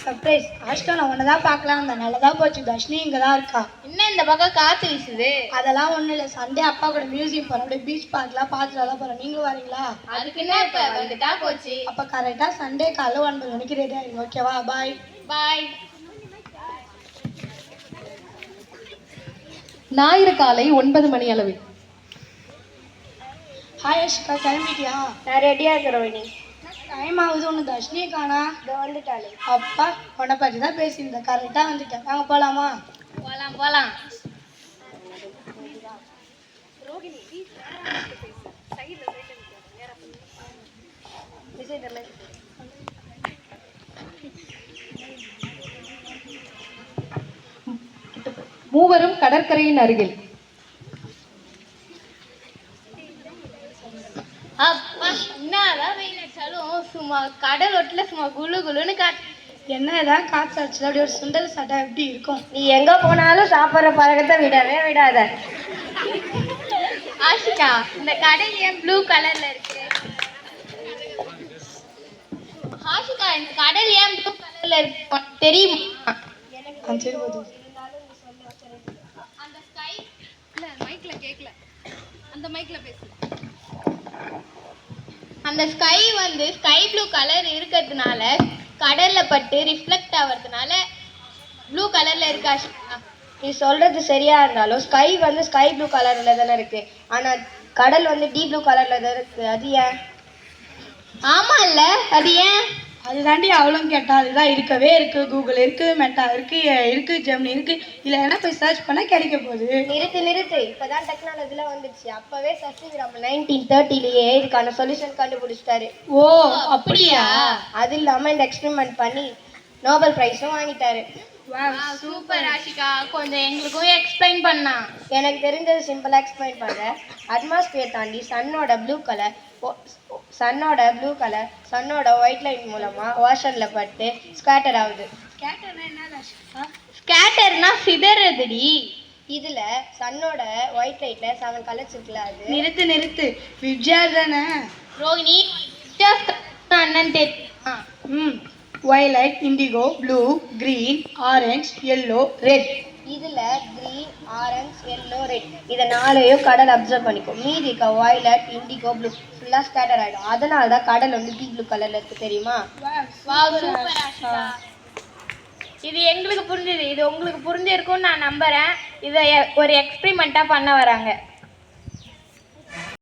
Surprise. ஆஷ்கா நான் உன்னை தான் பார்க்கலாம். அந்த நல்லதாக போச்சு. தர்ஷினி இங்கே தான் இருக்கா. என்ன இந்த பக்கம் காற்று வீசுது? அதெல்லாம் ஒன்றும் இல்லை. சண்டே அப்பா கூட மியூசியம் போகிறோம். அப்படியே பீச் பார்க்கலாம் பார்த்துட்டு தான் போகிறோம். நீங்களும் வரீங்களா? அதுக்கு என்ன இப்போ வந்துட்டா போச்சு. அப்போ கரெக்டாக சண்டே காலைல 9 மணிக்கு ரெடி ஆகிடுங்க. ஓகேவா? பாய் பாய். ஞாயிறு காலை 9 மணி அளவில். ஹாய் அஷ்கா, கிளம்பிட்டியா? நான் ரெடியாக இருக்கிறேன் ரோஹிணி. டைம் ஆகுது. ஒன்று தர்ஷினியை காணா. இதோ வந்துட்டாளே. அப்பா உன்னை பற்றி தான் பேசியிருந்தேன். கரெக்டாக வந்துட்டேன். வாங்க போகலாமா? போகலாம் போகலாம். மூவரும் கடற்கரையின் அருகில். அப்பா என்னதான் வெயில் அடிச்சாலும் சும்மா கடல் ஒட்டில் சும்மா குளு குளுன்னு காற்று. என்ன ஏதாவது காற்று அடிச்சல அப்படி ஒரு சுண்டல் சட்டை எப்படி இருக்கும்? நீ எங்க போனாலும் சாப்பிட்ற பழக்கத்தை விடவே விடாத. ஆஷிகா, இந்த கடல் ஏன் ப்ளூ கலர்ல இருக்கு? ஆஷிகா, இந்த கடல் ஏன் ப்ளூ கலர்ல இருக்கு தெரியுமா? சரி போதும். அந்த ஸ்கை இல்ல மைக்ல கேக்கல. அந்த மைக்ல பேசு. அந்த ஸ்கை வந்து ஸ்கை ப்ளூ கலர் இருக்கிறதுனால கடல்ல பட்டு ரிஃப்ளெக்ட் ஆகிறதுனால ப்ளூ கலர்ல இருக்கு. ஆஷிகா, நீ சொல்றது சரியா இருந்தாலும் ஸ்கை வந்து ஸ்கை ப்ளூ கலர்ல தானே இருக்கு. ஆனா கடல் வந்து டீப் ப்ளூ கலர்ல தான் இருக்கு. அது ஏன்? ஆமா இல்ல, அது ஏன்? அதுதாண்டி அவளும் கேட்டா. அதுதான் இருக்கவே இருக்கு. கூகுள் இருக்கு, மெட்டா இருக்கு, இருக்கு, ஜெமினி இருக்கு. இல்லை என்ன போய் சர்ச் பண்ணா கிடைக்க போகுது. நிறுத்து. இப்பதான் டெக்னாலஜில வந்துருச்சு. அப்பவே சசிகிராம் 1930லயே இதுக்கான சொல்யூஷன் கண்டுபிடிச்சிட்டாரு. ஓ அப்படியா? அது இல்லாம இந்த எக்ஸ்பெரிமெண்ட் பண்ணி நோபல் பிரைஸும் வாங்கிட்டாரு. சூப்பர் ஆஷிகா, கொஞ்சம் எங்களுக்கும் எக்ஸ்பிளைன் பண்ணா. எனக்கு தெரிஞ்சது சிம்பிளா எக்ஸ்பிளைன் பண்றேன். அட்மாஸ்பியர் தாண்டி சன்னோட ப்ளூ கலர் சன்னோட ஒயிட் லைட் மூலமா ஓஷன்ல பட்டு ஸ்கேட்டர் ஆகுது. ஸ்கேட்டர்னா சிதறதுடி. இதுல சன்னோட ஒயிட் லைட்ல 7 கலர்ஸ் இருக்குல்ல. அது நிறுத்து விஜயா தானே? ரோஹிணி, அண்ணன் தெரியுமா? Violet, indigo, blue, green, orange, yellow, red. இதுல கிரீன், ஆரஞ்ச், எல்லோ, ரெட் இதை 4ஐயும் கடல் அப்சர்வ் பண்ணிக்கும். மீதி இருக்க வயலட், இண்டிகோ, ப்ளூ ஃபுல்லா ஸ்கேட்டர் ஆயிடும். அதனால தான் கடல் வந்து டீப் ப்ளூ கலர்ல இருக்கு. தெரியுமா? சூப்பர் ஆஷிகா. இது எங்களுக்கு புரிஞ்சுது. இது உங்களுக்கு புரிஞ்சிருக்கும்னு நான் நம்புறேன். இதை ஒரு எக்ஸ்பெரிமெண்ட்டா பண்ண வராங்க.